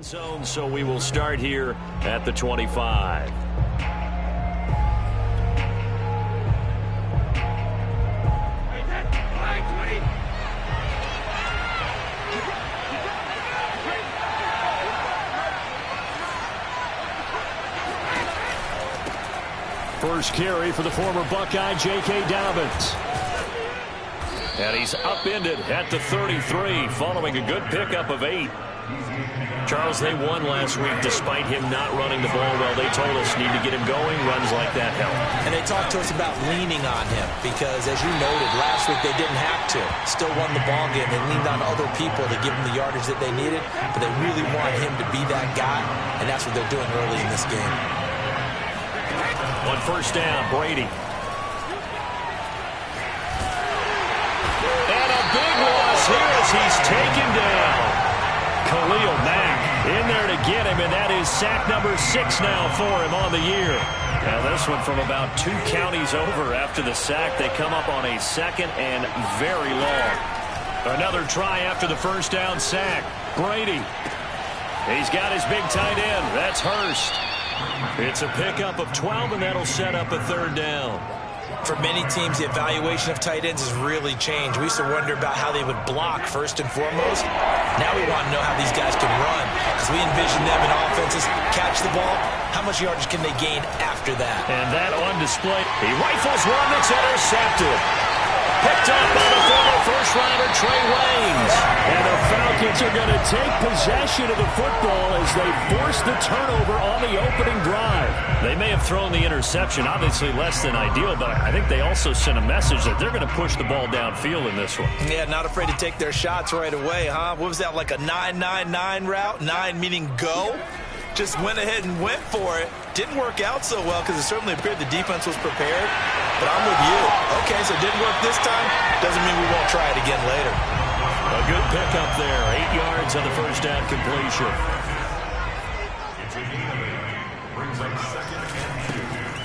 Zone, so we will start here at the 25. First carry for the former Buckeye, J.K. Dobbins. And he's upended at the 33 following a good pickup of 8. Charles, they won last week despite him not running the ball well. They told us need to get him going. Runs like that help. And they talked to us about leaning on him because, as you noted, last week they didn't have to. Still won the ball game. They leaned on other people to give them the yardage that they needed, but they really want him to be that guy, and that's what they're doing early in this game. On first down, Brady. And a big loss here as he's taken down. Khalil Mack in there to get him, and that is sack number 6 now for him on the year. Now this one from about 2 counties over after the sack. They come up on a second and very long. Another try after the first down sack. Brady. He's got his big tight end. That's Hurst. It's a pickup of 12, and that'll set up a third down. For many teams, the evaluation of tight ends has really changed. We used to wonder about how they would block first and foremost. Now we want to know how these guys can run, because we envision them in offenses catch the ball. How much yardage can they gain after that? And that on display. He rifles one that's intercepted. Picked up by the former first-rounder Trey Waynes. And the Falcons are going to take possession of the football as they force the turnover on the opening drive. They may have thrown the interception, obviously less than ideal, but I think they also sent a message that they're going to push the ball downfield in this one. Yeah, not afraid to take their shots right away, huh? What was that, like a 9-9-9 route? 9 meaning go? Just went ahead and went for it. Didn't work out so well because it certainly appeared the defense was prepared. But I'm with you. Okay, so it didn't work this time. Doesn't mean we won't try it again later. A good pickup there. 8 yards on the first down completion.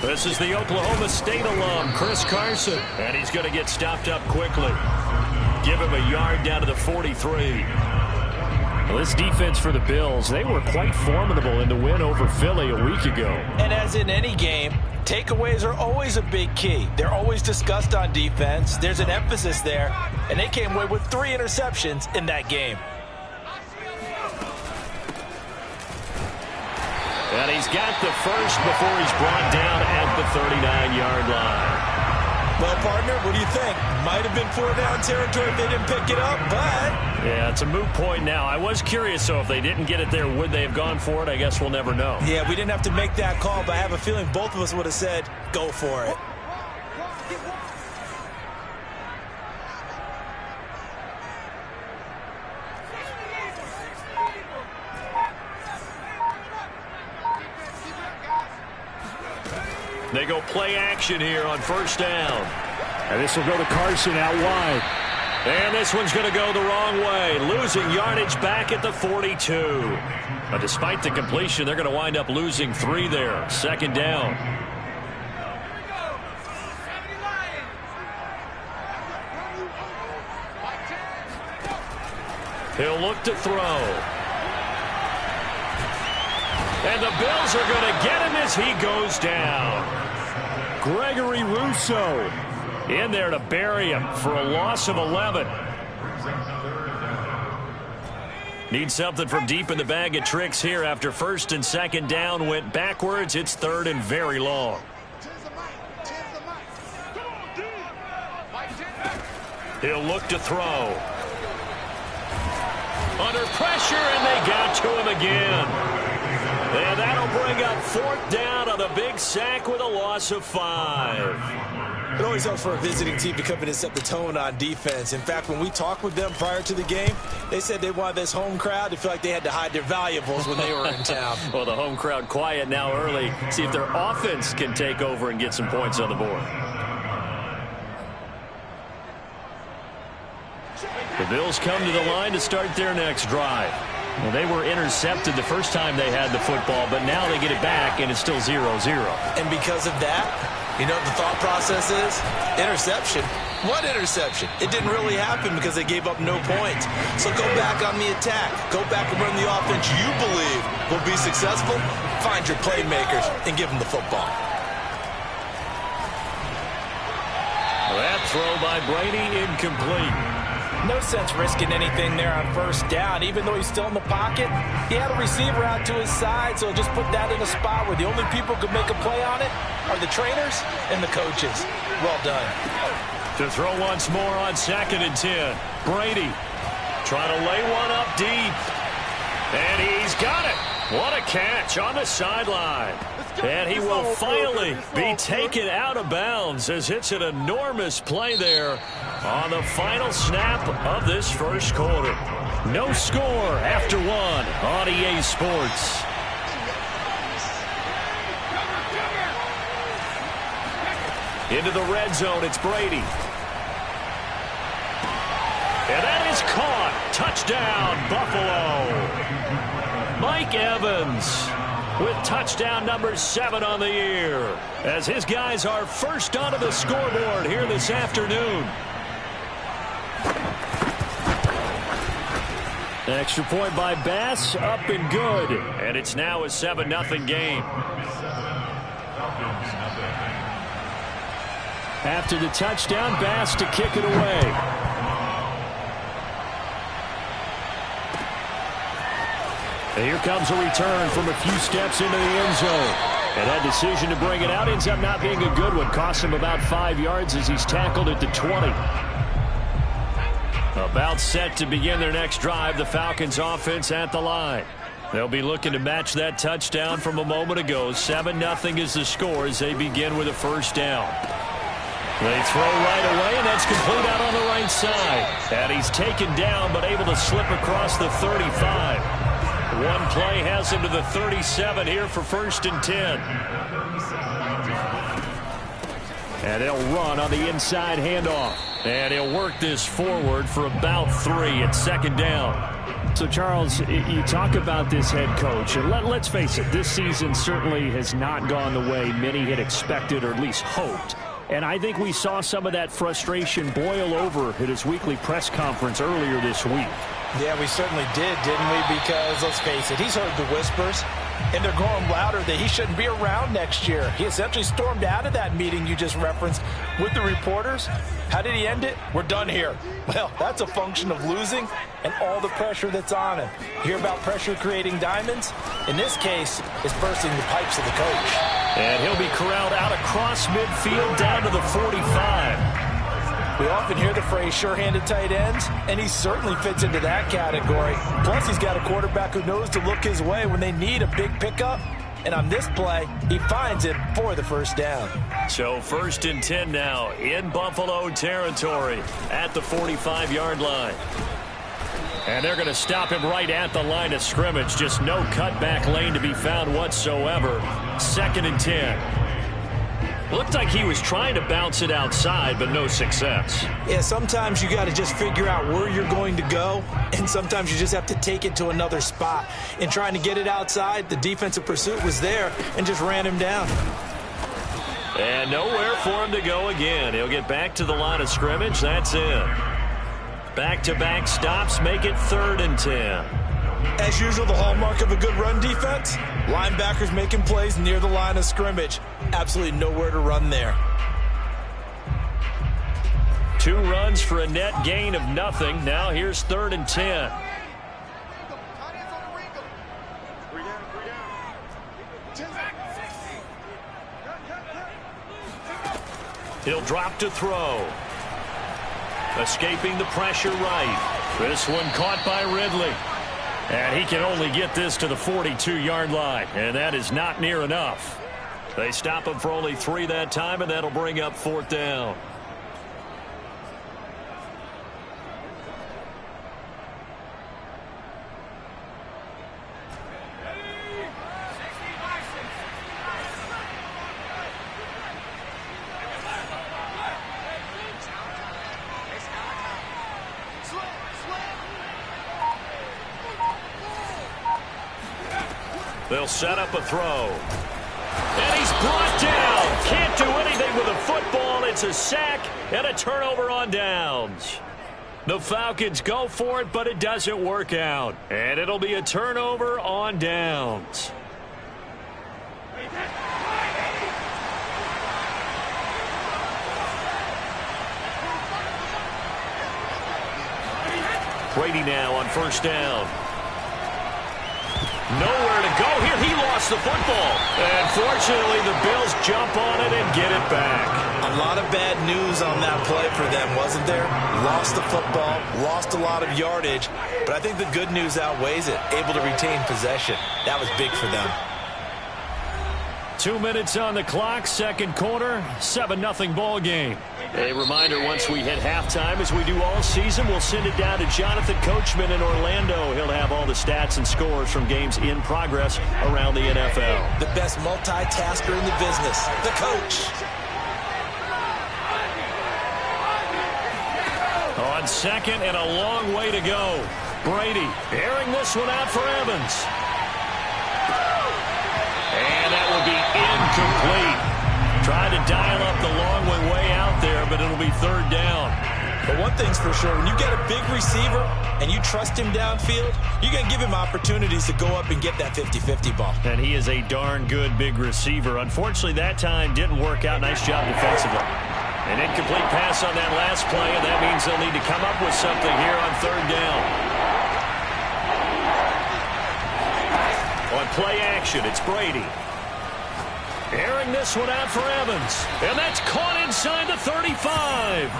This is the Oklahoma State alum, Chris Carson. And he's going to get stopped up quickly. Give him a yard down to the 43. Well, this defense for the Bills, they were quite formidable in the win over Philly a week ago. And as in any game, takeaways are always a big key. They're always discussed on defense. There's an emphasis there, and they came away with 3 interceptions in that game. And he's got the first before he's brought down at the 39-yard line. Well, partner, what do you think? Might have been 4-down territory if they didn't pick it up, but... Yeah, it's a moot point now. I was curious, so if they didn't get it there, would they have gone for it? I guess we'll never know. Yeah, we didn't have to make that call, but I have a feeling both of us would have said, go for it. They go play action here on first down. And this will go to Carson out wide. And this one's going to go the wrong way. Losing yardage back at the 42. But despite the completion, they're going to wind up losing 3 there. Second down. He'll look to throw. And the Bills are going to get him as he goes down. Gregory Rousseau in there to bury him for a loss of 11. Need something from deep in the bag of tricks here after first and second down went backwards. It's third and very long. He'll look to throw. Under pressure, and they got to him again. And that'll bring up 4th down on a big sack with a loss of 5. It always helps for a visiting team to come in and set the tone on defense. In fact, when we talked with them prior to the game, they said they wanted this home crowd to feel like they had to hide their valuables when they were in town. Well, the home crowd quiet now early. See if their offense can take over and get some points on the board. The Bills come to the line to start their next drive. Well, they were intercepted the first time they had the football, but now they get it back, and it's still 0-0. And because of that, You know what the thought process is? Interception. What interception? It didn't really happen because they gave up no points. So go back on the attack. Go back and run the offense you believe will be successful. Find your playmakers and give them the football. That throw by Brady incomplete. No sense risking anything there on first down. Even though he's still in the pocket, he had a receiver out to his side, so just put that in a spot where the only people who can make a play on it are the trainers and the coaches. Well done. To throw once more on 2nd and 10. Brady trying to lay one up deep. And he's got it. What a catch on the sideline. And he will finally be taken out of bounds as it's an enormous play there on the final snap of this first quarter. No score after one on EA Sports. Into the red zone, it's Brady. And that is caught. Touchdown, Buffalo. Mike Evans with touchdown number 7 on the year as his guys are first onto the scoreboard here this afternoon. Extra point by Bass, up and good. And it's now a 7-0 game. After the touchdown, Bass to kick it away. And here comes a return from a few steps into the end zone. And that decision to bring it out ends up not being a good one. Costs him about 5 yards as he's tackled at the 20. About set to begin their next drive, the Falcons offense at the line. They'll be looking to match that touchdown from a moment ago. 7-0 is the score as they begin with a first down. They throw right away, and that's complete out on the right side. And he's taken down, but able to slip across the 35. One play has him to the 37 here for 1st and 10. And they'll run on the inside handoff. And he'll work this forward for about 3 at 2nd down. So, Charles, you talk about this head coach, and let's face it, this season certainly has not gone the way many had expected or at least hoped. And I think we saw some of that frustration boil over at his weekly press conference earlier this week. Yeah, we certainly did, didn't we? Because, let's face it, he's heard the whispers, and they're growing louder that he shouldn't be around next year. He essentially stormed out of that meeting you just referenced with the reporters. How did he end it? We're done here. Well, that's a function of losing and all the pressure that's on him. You hear about pressure creating diamonds? In this case, it's bursting the pipes of the coach. And he'll be corralled out across midfield down to the 45. We often hear the phrase sure-handed tight ends, and he certainly fits into that category. Plus, he's got a quarterback who knows to look his way when they need a big pickup. And on this play, he finds it for the first down. So 1st and 10 now in Buffalo territory at the 45-yard line. And they're going to stop him right at the line of scrimmage. Just no cutback lane to be found whatsoever. 2nd and 10. Looked like he was trying to bounce it outside, but no success. Yeah, sometimes you got to just figure out where you're going to go, and sometimes you just have to take it to another spot. In trying to get it outside, the defensive pursuit was there and just ran him down. And nowhere for him to go again. He'll get back to the line of scrimmage. That's it. Back-to-back stops make it 3rd and 10. As usual, the hallmark of a good run defense, linebackers making plays near the line of scrimmage. Absolutely nowhere to run there. 2 runs for a net gain of nothing. Now here's 3rd and 10. He'll drop to throw. Escaping the pressure right. This one caught by Ridley. And he can only get this to the 42-yard line. And that is not near enough. They stop him for only 3 that time, and that'll bring up 4th down. They'll set up a throw. And he's brought down. Can't do anything It's a sack and a turnover on downs. The Falcons go for it, but it doesn't work out. And it'll be a turnover on downs. Brady now on first down. Nowhere to go here. He lost the football. And fortunately, the Bills jump on it and get it back. A lot of bad news on that play for them, wasn't there? Lost the football, lost a lot of yardage, but I think the good news outweighs it. Able to retain possession. That was big for them. 2 minutes on the clock, second quarter, 7-0 ball game. A reminder, once we hit halftime, as we do all season, we'll send it down to Jonathan Coachman in Orlando. He'll have all the stats and scores from games in progress around the NFL. The best multitasker in the business, the coach. On second and a long way to go. Brady airing this one out for Evans. And that will be incomplete. Tried to dial up the long way out there, but it'll be third down. But one thing's for sure, when you get a big receiver and you trust him downfield, you're going to give him opportunities to go up and get that 50-50 ball. And he is a darn good big receiver. Unfortunately, that time didn't work out. Nice job defensively. An incomplete pass on that last play, and that means they'll need to come up with something here on third down. On play action, it's Brady. Airing this one out for Evans. And that's caught inside the 35.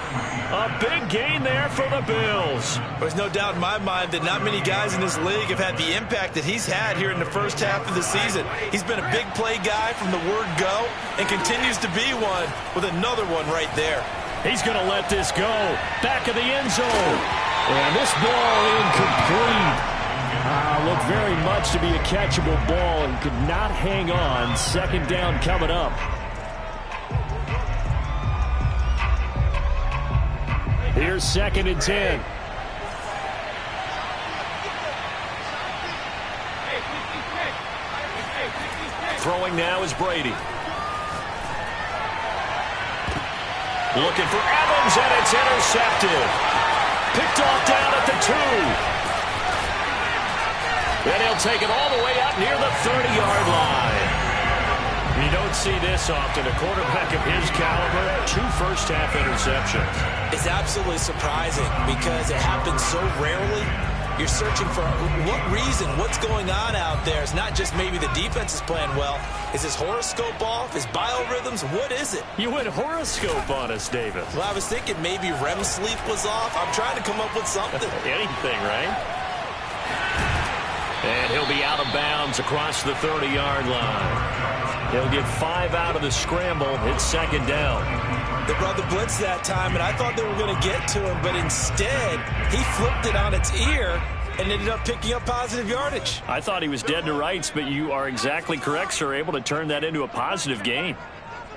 A big gain there for the Bills. There's no doubt in my mind that not many guys in this league have had the impact that he's had here in the first half of the season. He's been a big play guy from the word go and continues to be one with another one right there. He's going to let this go. Back of the end zone. And this ball incomplete. Looked very much to be a catchable ball and could not hang on. Second down coming up. Here's second and 10. Throwing now is Brady. Looking for Evans, and it's intercepted. Picked off down at the 2. And he'll take it all the way out near the 30-yard line. You don't see this often. A quarterback of his caliber, 2 first-half interceptions. It's absolutely surprising because it happens so rarely. You're searching for what reason, what's going on out there. It's not just maybe the defense is playing well. Is his horoscope off? His biorhythms? What is it? You went horoscope on us, David. Well, I was thinking maybe REM sleep was off. I'm trying to come up with something. Anything, right? And he'll be out of bounds across the 30-yard line. He'll get 5 out of the scramble. It's second down. They brought the blitz that time, and I thought they were going to get to him, but instead, he flipped it on its ear and ended up picking up positive yardage. I thought he was dead to rights, but you are exactly correct, sir, able to turn that into a positive gain.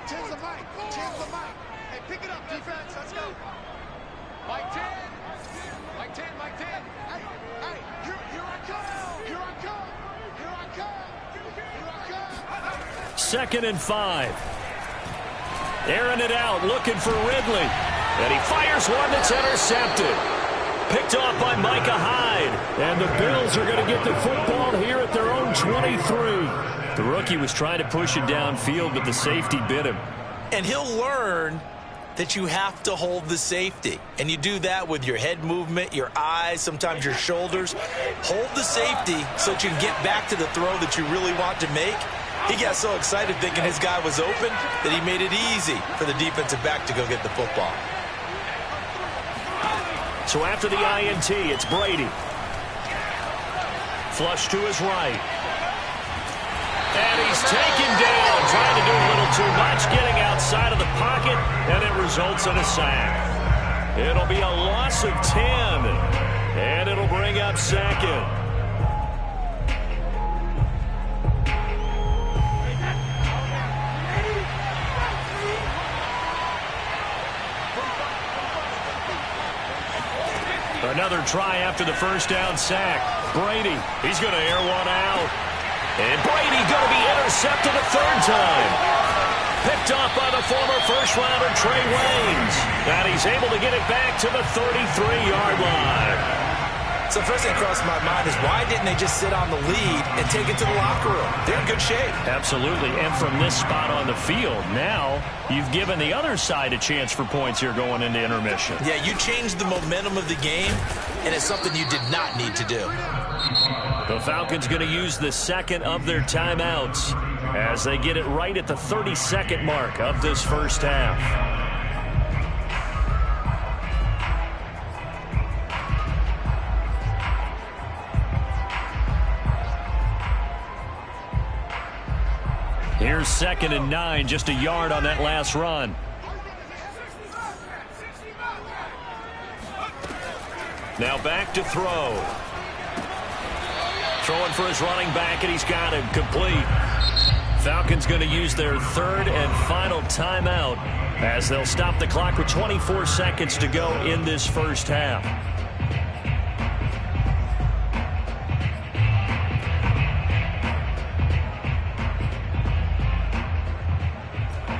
Change the mic. Change the mic. Hey, pick it up, defense. Let's go. Mike 10. Mike 10. Mike 10. Hey, here I come. Here I come. Here I come. Here I come. Second and 5. Airing it out, looking for Ridley. And he fires one that's intercepted. Picked off by Micah Hyde. And the Bills are going to get the football here at their own 23. The rookie was trying to push it downfield, but the safety bit him. And he'll learn that you have to hold the safety. And you do that with your head movement, your eyes, sometimes your shoulders. Hold the safety so that you can get back to the throw that you really want to make. He got so excited thinking his guy was open that he made it easy for the defensive back to go get the football. So after the INT, it's Brady. Flush to his right. And he's taken down, trying to do a little too much, getting outside of the pocket, and it results in a sack. It'll be a loss of 10, and it'll bring up second. Another try after the first down sack. Brady, he's going to air one out. And Brady going to be intercepted a third time. Picked Picked off by the former first-rounder Trey Waynes. And he's able to get it back to the 33-yard line. So first thing that crossed my mind is why didn't they just sit on the lead and take it to the locker room? They're in good shape. Absolutely. And from this spot on the field, now you've given the other side a chance for points here going into intermission. Yeah, you changed the momentum of the game, and it's something you did not need to do. The Falcons going to use the second of their timeouts as they get it right at the 32nd mark of this first half. Here's 2nd and 9, just a yard on that last run. Now back to throw. Throwing for his running back, and he's got him complete. Falcons going to use their third and final timeout as they'll stop the clock with 24 seconds to go in this first half.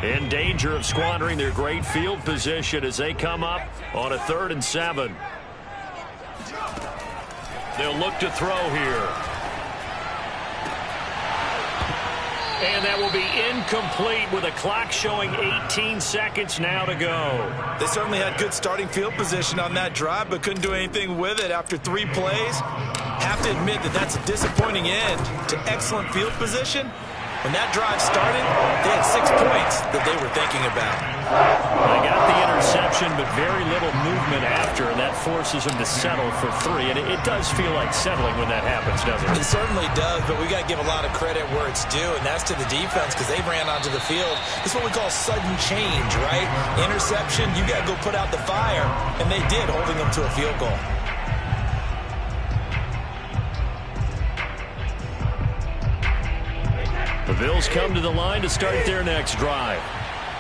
In danger of squandering their great field position as they come up on a 3rd and 7. They'll look to throw here. And that will be incomplete with a clock showing 18 seconds now to go. They certainly had good starting field position on that drive, but couldn't do anything with it after 3 plays. Have to admit that that's a disappointing end to excellent field position. When that drive started, they had 6 points that they were thinking about. They got the interception, but very little movement after, and that forces them to settle for 3. And it does feel like settling when that happens, doesn't it? It certainly does, but we got to give a lot of credit where it's due, and that's to the defense because they ran onto the field. This is what we call sudden change, right? Interception, you got to go put out the fire, and they did, holding them to a field goal. The Bills come to the line to start their next drive.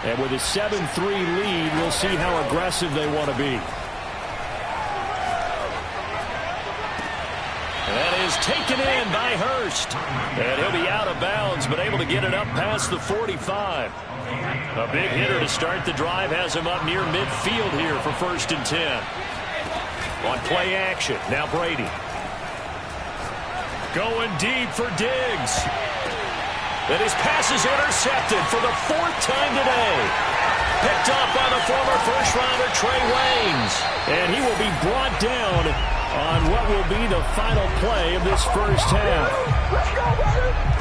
And with a 7-3 lead, we'll see how aggressive they want to be. And that is taken in by Hurst. And he'll be out of bounds, but able to get it up past the 45. A big hitter to start the drive has him up near midfield here for 1st and 10. On play action, now Brady. Going deep for Diggs. And his pass is intercepted for the 4th time today. Picked off by the former first-rounder Trey Waynes. And he will be brought down on what will be the final play of this first half. Let's go, baby!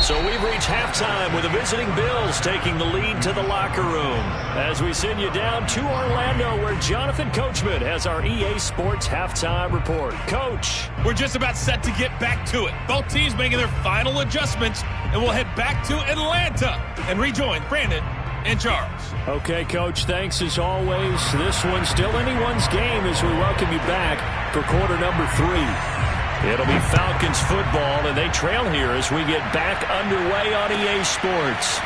So we've reached halftime with the visiting Bills taking the lead to the locker room as we send you down to Orlando where Jonathan Coachman has our EA Sports halftime report. Coach. We're just about set to get back to it. Both teams making their final adjustments, and we'll head back to Atlanta and rejoin Brandon and Charles. Okay, Coach, thanks as always. This one's still anyone's game as we welcome you back for quarter number 3. It'll be Falcons football, and they trail here as we get back underway on EA Sports.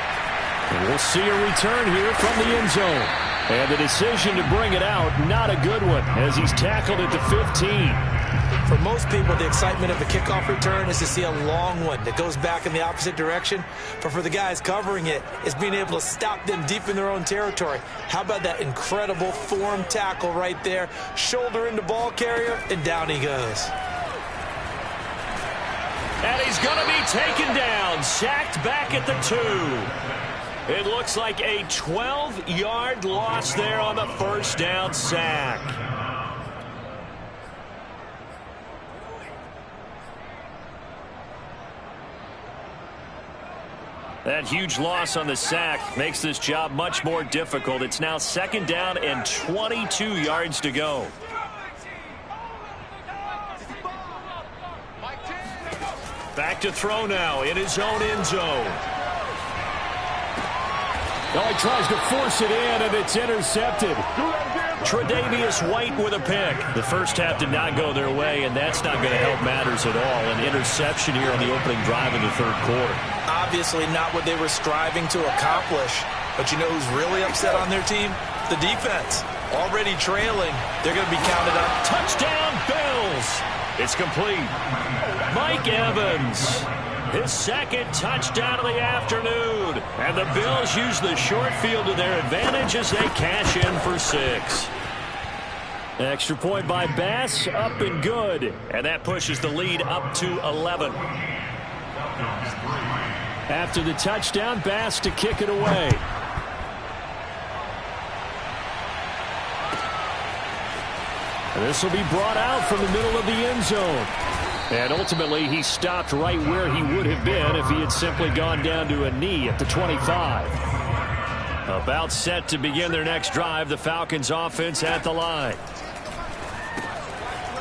And we'll see a return here from the end zone. And the decision to bring it out, not a good one, as he's tackled at the 15. For most people, the excitement of a kickoff return is to see a long one that goes back in the opposite direction. But for the guys covering it, it's being able to stop them deep in their own territory. How about that incredible form tackle right there? Shoulder into ball carrier, and down he goes. And he's going to be taken down, sacked back at the 2. It looks like a 12-yard loss there on the first down sack. That huge loss on the sack makes this job much more difficult. It's now 2nd down and 22 yards to go. Back to throw now in his own end zone. Oh, he tries to force it in, and it's intercepted. Tre'Davious White with a pick. The first half did not go their way, and that's not going to help matters at all. An interception here on the opening drive of the 3rd quarter. Obviously not what they were striving to accomplish. But you know who's really upset on their team? The defense. Already trailing. They're going to be counted up. Touchdown, Bills. It's complete. Mike Evans, his 2nd touchdown of the afternoon. good. And the Bills use the short field to their advantage as they cash in for 6. Extra point by Bass, up and good. And that pushes the lead up to 11. After the touchdown, Bass to kick it away. And this will be brought out from the middle of the end zone. And ultimately, he stopped right where he would have been if he had simply gone down to a knee at the 25. About set to begin their next drive, the Falcons offense at the line.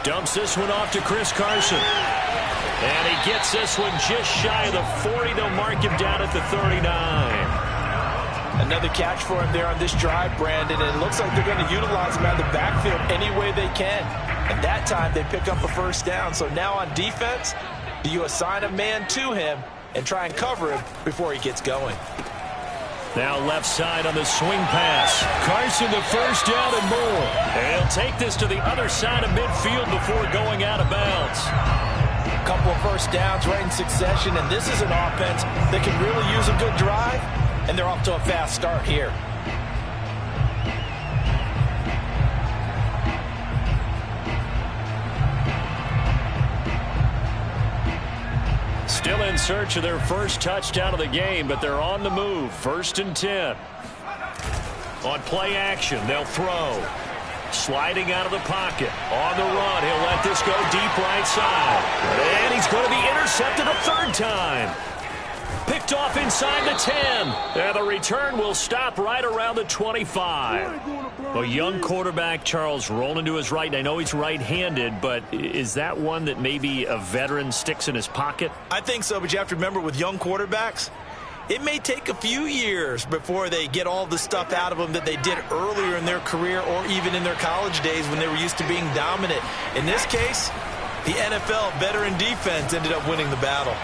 Dumps this one off to Chris Carson. And he gets this one just shy of the 40. They'll mark him down at the 39. Another catch for him there on this drive, Brandon. And it looks like they're going to utilize him out of the backfield any way they can. And that time they pick up a first down. So now on defense, do you assign a man to him and try and cover him before he gets going? Now left side on the swing pass. Carson the first down and more. And he'll take this to the other side of midfield before going out of bounds. A couple of first downs right in succession, and this is an offense that can really use a good drive, and they're off to a fast start here. Still in search of their first touchdown of the game, but they're on the move. 1st and 10. On play action, they'll throw. Sliding out of the pocket. On the run, he'll let this go deep right side. And he's going to be intercepted a third time. Picked off inside the 10. And the return will stop right around the 25. A young quarterback, Charles, rolling to his right. I know he's right-handed, but is that one that maybe a veteran sticks in his pocket? I think so, but you have to remember with young quarterbacks, it may take a few years before they get all the stuff out of them that they did earlier in their career or even in their college days when they were used to being dominant. In this case, the NFL veteran defense ended up winning the battle.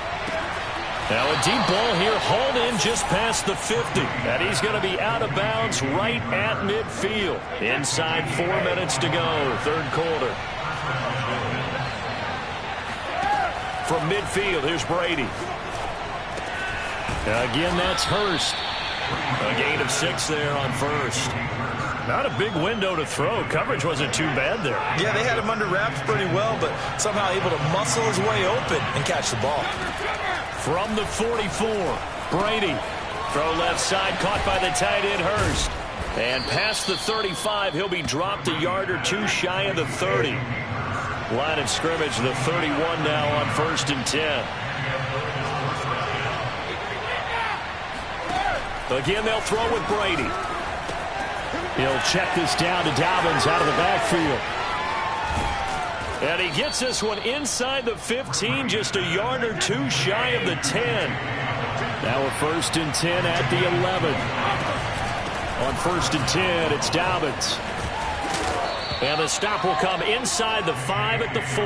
Now a deep ball here, hauled in just past the 50. And he's going to be out of bounds right at midfield. Inside 4 minutes to go, third quarter. From midfield, here's Brady. Again, that's Hurst. A gain of 6 there on first. Not a big window to throw. Coverage wasn't too bad there. Yeah, they had him under wraps pretty well, but somehow able to muscle his way open and catch the ball. From the 44, Brady. Throw left side, caught by the tight end, Hurst. And past the 35, he'll be dropped a yard or two shy of the 30. Line of scrimmage, the 31 now on 1st and 10. Again, they'll throw with Brady. He'll check this down to Dobbins out of the backfield. And he gets this one inside the 15, just a yard or two shy of the 10. Now a 1st and 10 at the 11. On 1st and 10, it's Dobbins. And the stop will come inside the 5 at the 4.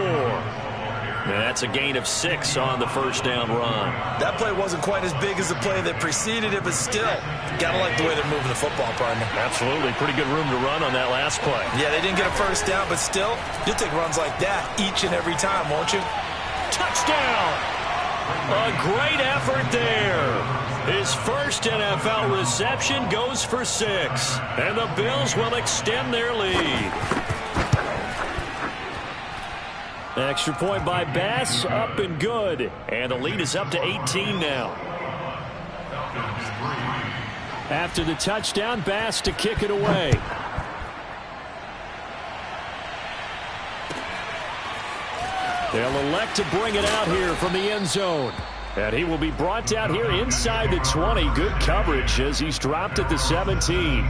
And that's a gain of 6 on the first down run. That play wasn't quite as big as the play that preceded it, but still, gotta like the way they're moving the football, partner. Absolutely. Pretty good room to run on that last play. Yeah, they didn't get a first down, but still, you'll take runs like that each and every time, won't you? Touchdown! A great effort there. His first NFL reception goes for 6. And the Bills will extend their lead. Extra point by Bass, up and good. And the lead is up to 18 now. After the touchdown, Bass to kick it away. They'll elect to bring it out here from the end zone. And he will be brought down here inside the 20. Good coverage as he's dropped at the 17.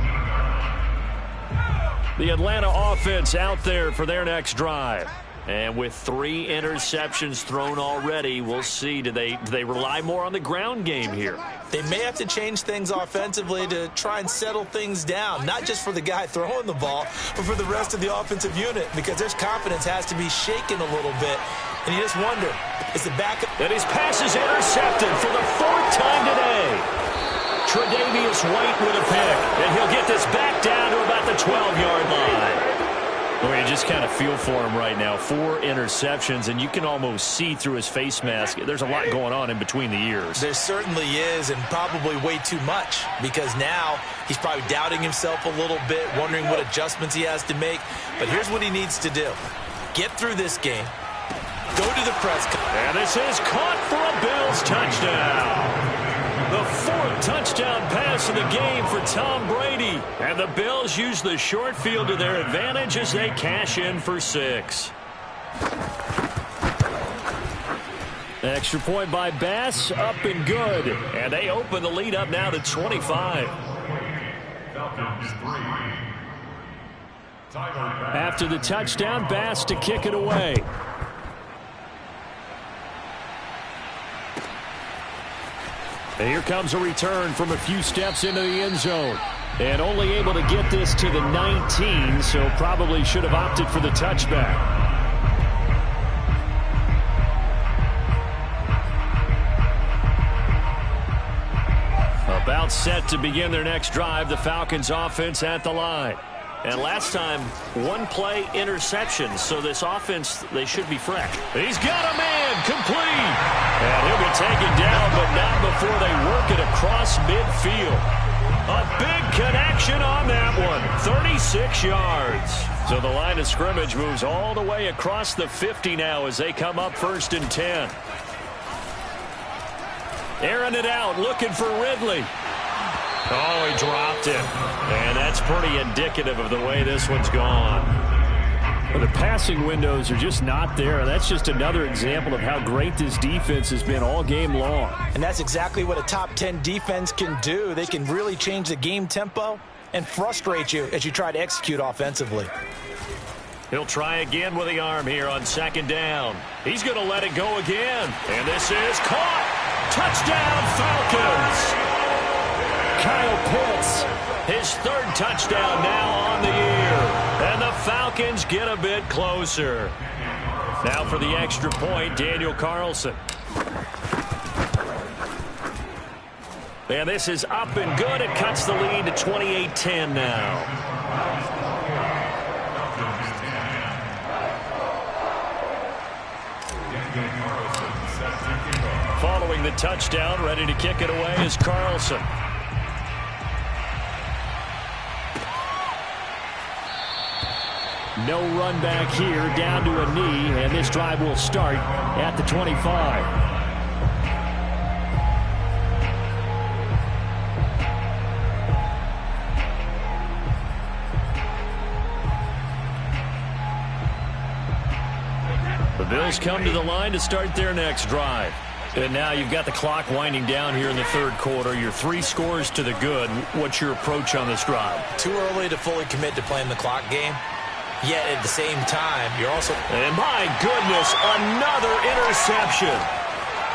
The Atlanta offense out there for their next drive. And with 3 interceptions thrown already, we'll see. Do they rely more on the ground game here? They may have to change things offensively to try and settle things down, not just for the guy throwing the ball, but for the rest of the offensive unit, because their confidence has to be shaken a little bit. And you just wonder, is the backup... And his pass is intercepted for the 4th time today. Tre'Davious White with a pick, and he'll get this back down to about the 12-yard line. Well, you just kind of feel for him right now. 4 interceptions, and you can almost see through his face mask. There's a lot going on in between the ears. There certainly is, and probably way too much, because now he's probably doubting himself a little bit, wondering what adjustments he has to make. But here's what he needs to do. Get through this game. Go to the press. And this is caught for a Bills touchdown. The 4th touchdown pass of the game for Tom Brady. And the Bills use the short field to their advantage as they cash in for 6. Extra point by Bass, up and good. And they open the lead up now to 25. After the touchdown, Bass to kick it away. And here comes a return from a few steps into the end zone. And only able to get this to the 19, so probably should have opted for the touchback. About set to begin their next drive, the Falcons offense at the line. And last time, 1-play interception, so this offense, they should be fresh. He's got a man, complete. And he'll be taken down, but not before they work it across midfield. A big connection on that one, 36 yards. So the line of scrimmage moves all the way across the 50 now as they come up 1st and 10. Airing it out, looking for Ridley. Oh, he dropped it. And that's pretty indicative of the way this one's gone. Well, the passing windows are just not there. That's just another example of how great this defense has been all game long. And that's exactly what a top 10 defense can do. They can really change the game tempo and frustrate you as you try to execute offensively. He'll try again with the arm here on 2nd down. He's going to let it go again. And this is caught. Touchdown, Falcons. Kyle Pitts, his 3rd touchdown now on the year. And the Falcons get a bit closer. Now for the extra point, Daniel Carlson. And this is up and good. It cuts the lead to 28-10 now. Following the touchdown, ready to kick it away is Carlson. No run back here, down to a knee, and this drive will start at the 25. The Bills come to the line to start their next drive. And now you've got the clock winding down here in the 3rd quarter. You're 3 scores to the good. What's your approach on this drive? Too early to fully commit to playing the clock game. Yet at the same time, you're also... And my goodness, another interception.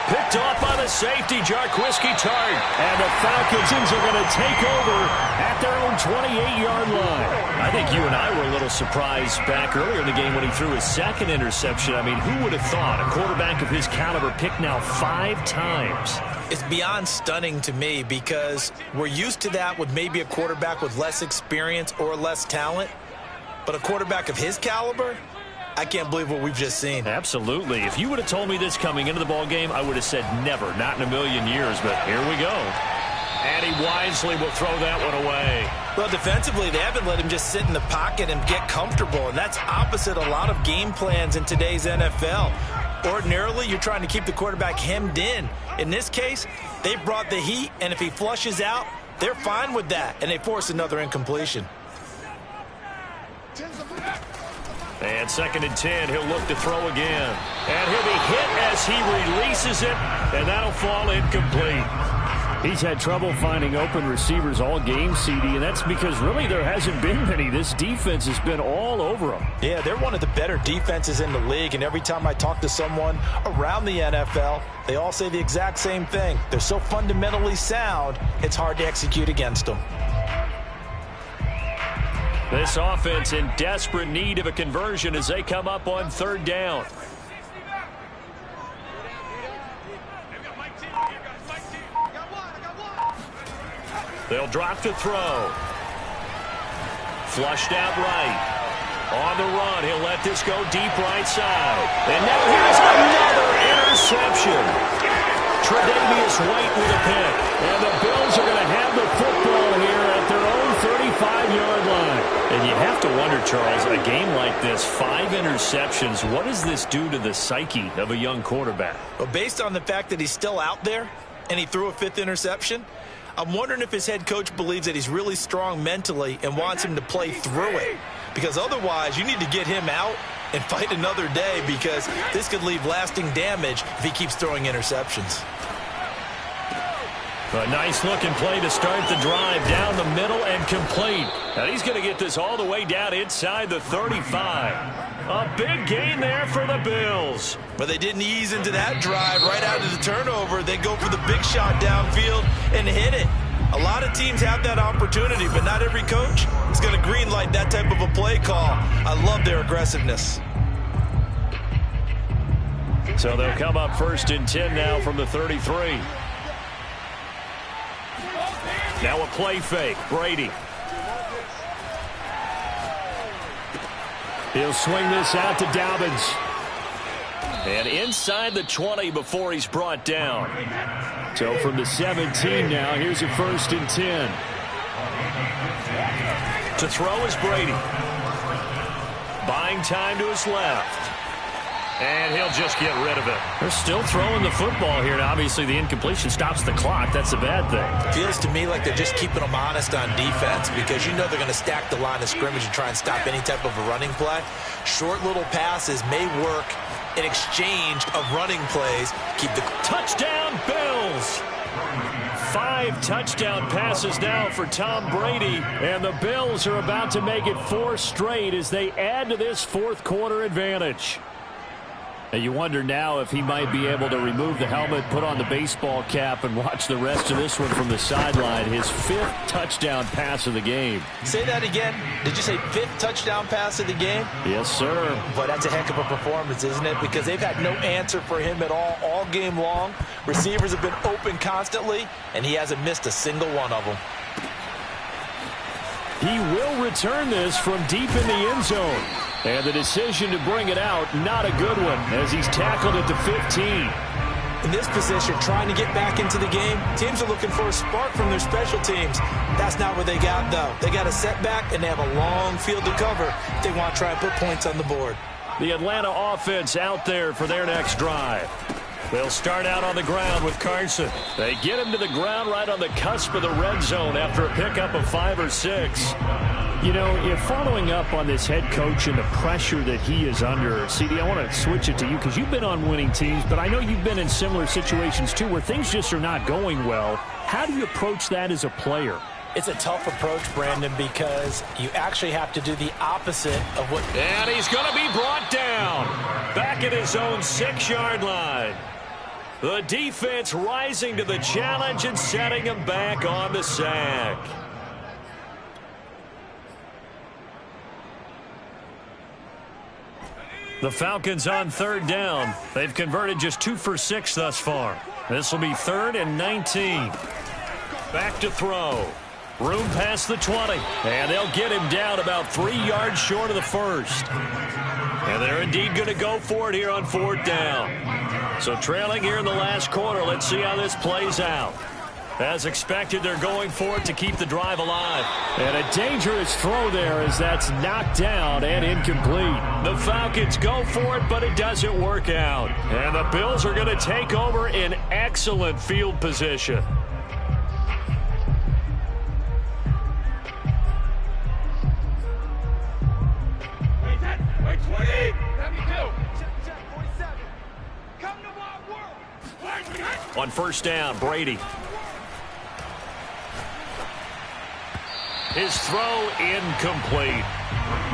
Picked off by the safety, Jarquiski Tart. And the Falcons are going to take over at their own 28-yard line. I think you and I were a little surprised back earlier in the game when he threw his 2nd interception. I mean, who would have thought a quarterback of his caliber picked now 5 times? It's beyond stunning to me because we're used to that with maybe a quarterback with less experience or less talent. But a quarterback of his caliber, I can't believe what we've just seen. Absolutely. If you would have told me this coming into the ball game, I would have said never, not in a million years. But here we go. And he wisely will throw that one away. Well, defensively, they haven't let him just sit in the pocket and get comfortable. And that's opposite a lot of game plans in today's NFL. Ordinarily, you're trying to keep the quarterback hemmed in. In this case, they brought the heat, and if he flushes out, they're fine with that. And they force another incompletion. And 2nd and 10, he'll look to throw again. And he'll be hit as he releases it, and that'll fall incomplete. He's had trouble finding open receivers all game, CD, and that's because really there hasn't been many. This defense has been all over them. Yeah, they're one of the better defenses in the league, and every time I talk to someone around the NFL, they all say the exact same thing. They're so fundamentally sound, it's hard to execute against them. This offense in desperate need of a conversion as they come up on 3rd down. They'll drop to throw. Flushed out right. On the run, he'll let this go deep right side. And now here's another interception. Tre'Davious White with a pick. And the Bills are going to have the football here at their own 35-yard line. And you have to wonder, Charles, a game like this, 5 interceptions, what does this do to the psyche of a young quarterback? Well, based on the fact that he's still out there and he threw a 5th interception, I'm wondering if his head coach believes that he's really strong mentally and wants him to play through it. Because otherwise, you need to get him out and fight another day, because this could leave lasting damage if he keeps throwing interceptions. A nice-looking play to start the drive down the middle and complete. And he's going to get this all the way down inside the 35. A big gain there for the Bills. But they didn't ease into that drive right out of the turnover. They go for the big shot downfield and hit it. A lot of teams have that opportunity, but not every coach is going to greenlight that type of a play call. I love their aggressiveness. So they'll come up 1st and 10 now from the 33. Now a play fake. Brady. He'll swing this out to Dobbins. And inside the 20 before he's brought down. So from the 17 now, here's a 1st and 10. To throw is Brady. Buying time to his left. And he'll just get rid of it. They're still throwing the football here. And obviously, the incompletion stops the clock. That's a bad thing. Feels to me like they're just keeping them honest on defense, because you know they're going to stack the line of scrimmage and try and stop any type of a running play. Short little passes may work in exchange of running plays. Keep the touchdown Bills. 5 touchdown passes now for Tom Brady. And the Bills are about to make it 4 straight as they add to this 4th quarter advantage. And you wonder now if he might be able to remove the helmet, put on the baseball cap, and watch the rest of this one from the sideline. His 5th touchdown pass of the game. Say that again. Did you say 5th touchdown pass of the game? Yes, sir. But that's a heck of a performance, isn't it? Because they've had no answer for him at all game long. Receivers have been open constantly, and he hasn't missed a single one of them. He will return this from deep in the end zone. And the decision to bring it out, not a good one, as he's tackled at the 15. In this position, trying to get back into the game, teams are looking for a spark from their special teams. That's not what they got, though. They got a setback, and they have a long field to cover if they want to try and put points on the board. The Atlanta offense out there for their next drive. They'll start out on the ground with Carson. They get him to the ground right on the cusp of the red zone after a pickup of 5 or 6. You know, if following up on this head coach and the pressure that he is under, CD, I want to switch it to you because you've been on winning teams, but I know you've been in similar situations too where things just are not going well. How do you approach that as a player? It's a tough approach, Brandon, because you actually have to do the opposite of what... And he's going to be brought down back at his own 6-yard line. The defense rising to the challenge and setting him back on the sack. The Falcons on 3rd down. They've converted just 2 for 6 thus far. This will be 3rd and 19. Back to throw. Room past the 20. And they'll get him down about 3 yards short of the 1st. And they're indeed going to go for it here on 4th down. So trailing here in the last quarter. Let's see how this plays out. As expected, they're going for it to keep the drive alive. And a dangerous throw there as that's knocked down and incomplete. The Falcons go for it, but it doesn't work out. And the Bills are going to take over in excellent field position. On 1st down, Brady. His throw incomplete.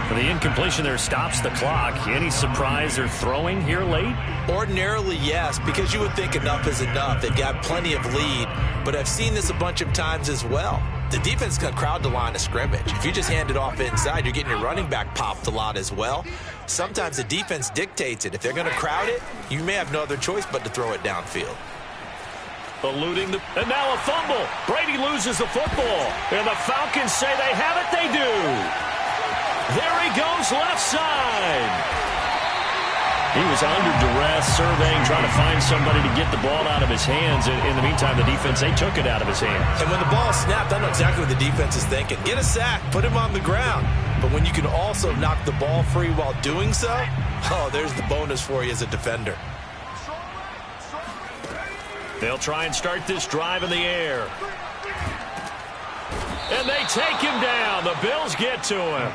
The incompletion there stops the clock. Any surprise they're throwing here late? Ordinarily, yes, because you would think enough is enough. They've got plenty of lead, but I've seen this a bunch of times as well. The defense is going to crowd the line of scrimmage. If you just hand it off inside, you're getting your running back popped a lot as well. Sometimes the defense dictates it. If they're going to crowd it, you may have no other choice but to throw it downfield. Eluding the... And now a fumble. Brady loses the football. And the Falcons say they have it. They do. There he goes left side. He was under duress, surveying, trying to find somebody to get the ball out of his hands. In the meantime, the defense, they took it out of his hands. And when the ball snapped, I know exactly what the defense is thinking. Get a sack, put him on the ground. But when you can also knock the ball free while doing so, oh, there's the bonus for you as a defender. They'll try and start this drive in the air. And they take him down. The Bills get to him.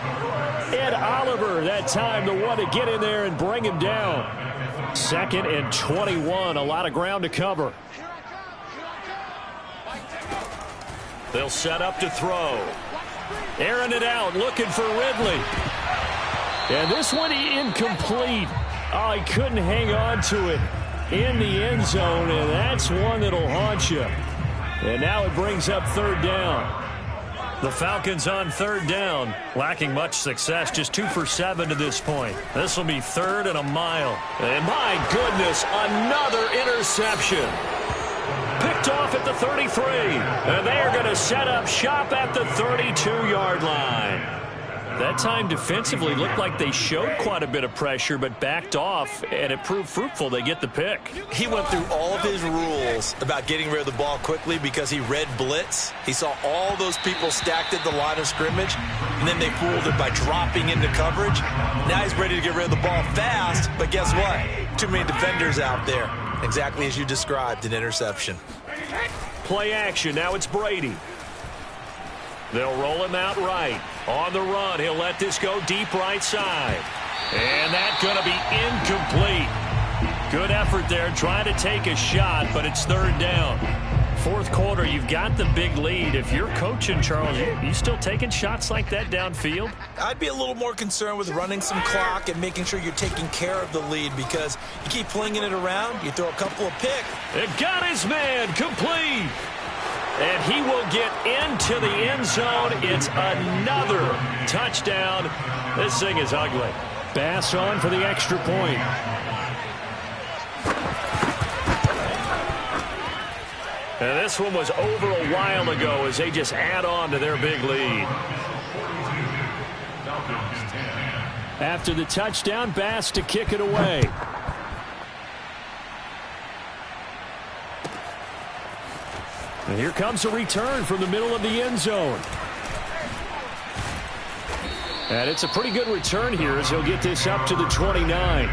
Ed Oliver, that time, the one to get in there and bring him down. 2nd and 21. A lot of ground to cover. They'll set up to throw. Airing it out, looking for Ridley. And this one incomplete. Oh, he couldn't hang on to it in the end zone, and that's one that'll haunt you. And now it brings up 3rd down. The Falcons on 3rd down, lacking much success, just 2 for 7 to this point. This will be 3rd and a mile. And my goodness, another interception. Picked off at the 33, and they are going to set up shop at the 32-yard line. That time defensively looked like they showed quite a bit of pressure, but backed off, and it proved fruitful. They get the pick. He went through all of his rules about getting rid of the ball quickly because he read blitz. He saw all those people stacked at the line of scrimmage, and then they fooled it by dropping into coverage. Now he's ready to get rid of the ball fast, but guess what? Too many defenders out there. Exactly as you described, an interception. Play action. Now it's Brady. They'll roll him out right. On the run, he'll let this go deep right side. And that's going to be incomplete. Good effort there, trying to take a shot, but it's 3rd down. 4th quarter, you've got the big lead. If you're coaching, Charles, you still taking shots like that downfield? I'd be a little more concerned with running some clock and making sure you're taking care of the lead, because you keep flinging it around, you throw a couple of picks. It got his man complete. And he will get into the end zone. It's another touchdown. This thing is ugly. Bass on for the extra point. And this one was over a while ago as they just add on to their big lead. After the touchdown, Bass to kick it away. And here comes a return from the middle of the end zone. And it's a pretty good return here as he'll get this up to the 29.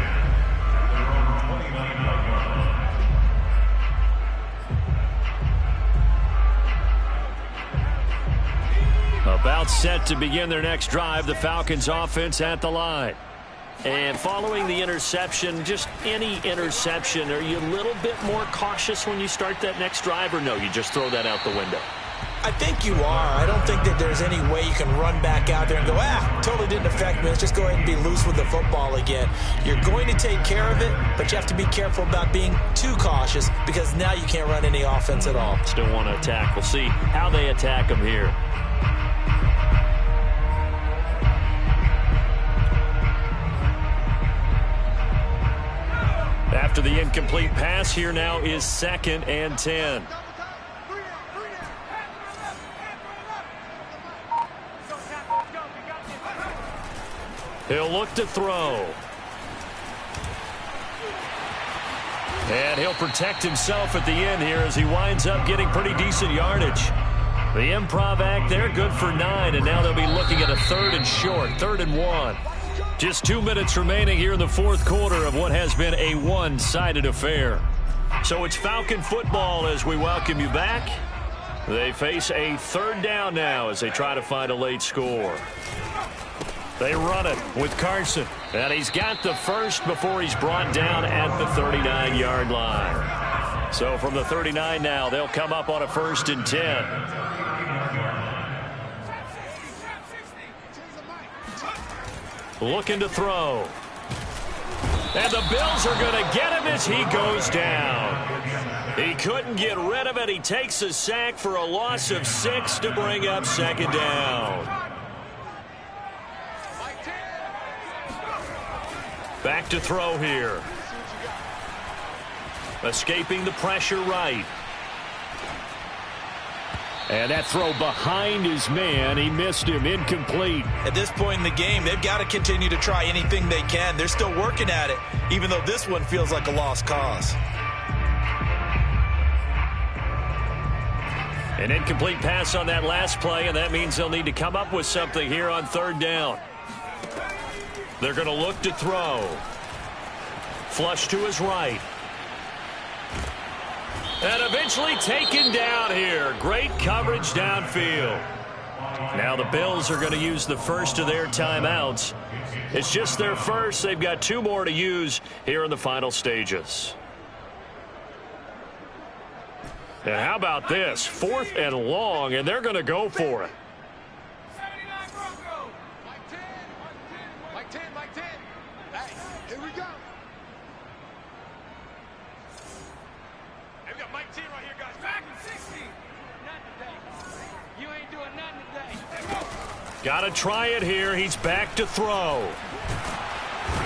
About set to begin their next drive, the Falcons offense at the line. And following the interception, just any interception, are you a little bit more cautious when you start that next drive, or no, you just throw that out the window? I think you are. I don't think that there's any way you can run back out there and go, totally didn't affect me. Let's just go ahead and be loose with the football again. You're going to take care of it, but you have to be careful about being too cautious, because now you can't run any offense at all. Still want to attack. We'll see how they attack them here. After the incomplete pass, here now is 2nd and 10. He'll look to throw. And he'll protect himself at the end here as he winds up getting pretty decent yardage. The improv act there, good for 9, and now they'll be looking at a 3rd and short, 3rd and 1. Just 2 minutes remaining here in the 4th quarter of what has been a one-sided affair. So it's Falcon football as we welcome you back. They face a 3rd down now as they try to find a late score. They run it with Carson, and he's got the first before he's brought down at the 39-yard line. So from the 39 now, they'll come up on a 1st and 10. Looking to throw. And the Bills are going to get him as he goes down. He couldn't get rid of it. He takes a sack for a loss of 6 to bring up 2nd down. Back to throw here. Escaping the pressure right. And that throw behind his man, he missed him, incomplete. At this point in the game, they've got to continue to try anything they can. They're still working at it, even though this one feels like a lost cause. An incomplete pass on that last play, and that means they'll need to come up with something here on third down. They're going to look to throw. Flush to his right. And eventually taken down here. Great coverage downfield. Now the Bills are going to use the first of their timeouts. It's just their first. They've got 2 more to use here in the final stages. And how about this? 4th and long, and they're going to go for it. Mike 10. Hey, here we go. Hey, we got Mike 10 right here, guys. Back in 60. Not today. You ain't doing nothing today. Got to try it here. He's back to throw.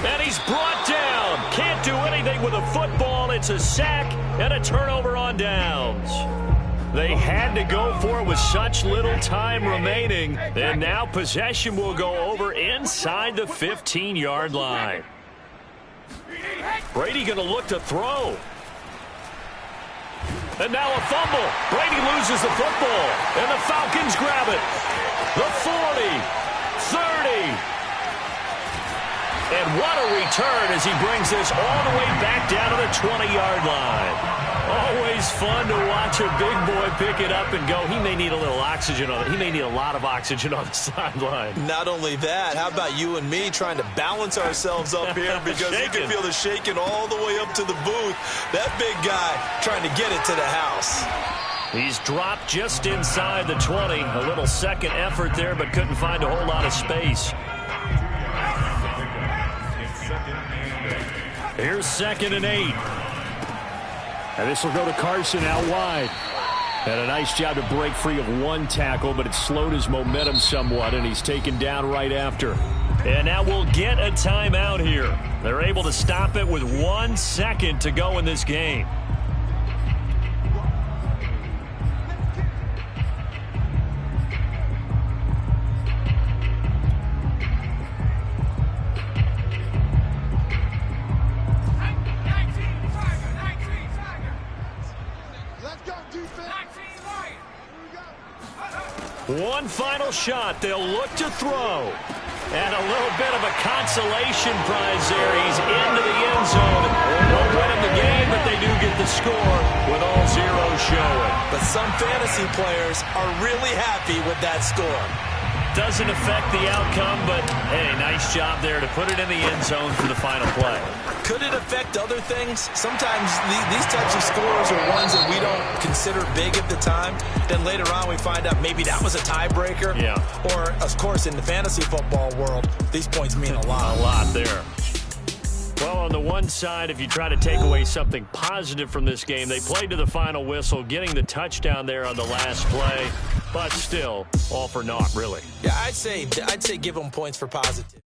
And he's brought down. Can't do anything with a football. It's a sack and a turnover on downs. They had to go for it with such little time remaining. And now possession will go over inside the 15-yard line. Brady going to look to throw. And now a fumble. Brady loses the football. And the Falcons grab it. The 40, 30. And what a return as he brings this all the way back down to the 20-yard line. Always fun to watch a big boy pick it up and go. He may need a little oxygen on it. He may need a lot of oxygen on the sideline. Not only that, how about you and me trying to balance ourselves up here because you can feel the shaking all the way up to the booth. That big guy trying to get it to the house. He's dropped just inside the 20. A little second effort there, but couldn't find a whole lot of space. Here's 2nd and 8. And this will go to Carson out wide. And a nice job to break free of one tackle, but it slowed his momentum somewhat, and he's taken down right after. And now we'll get a timeout here. They're able to stop it with 1 second to go in this game. One final shot. They'll look to throw. And a little bit of a consolation prize there. He's into the end zone. Won't win him the game, but they do get the score with all zeros showing. But some fantasy players are really happy with that score. Doesn't affect the outcome, but, hey, nice job there to put it in the end zone for the final play. Could it affect other things? Sometimes these types of scores are ones that we don't consider big at the time. Then later on we find out maybe that was a tiebreaker. Yeah. Or, of course, in the fantasy football world, these points mean a lot. A lot there. Well, on the one side, if you try to take away something positive from this game, they played to the final whistle, getting the touchdown there on the last play. But still, all for naught, really. Yeah, I'd say give them points for positive.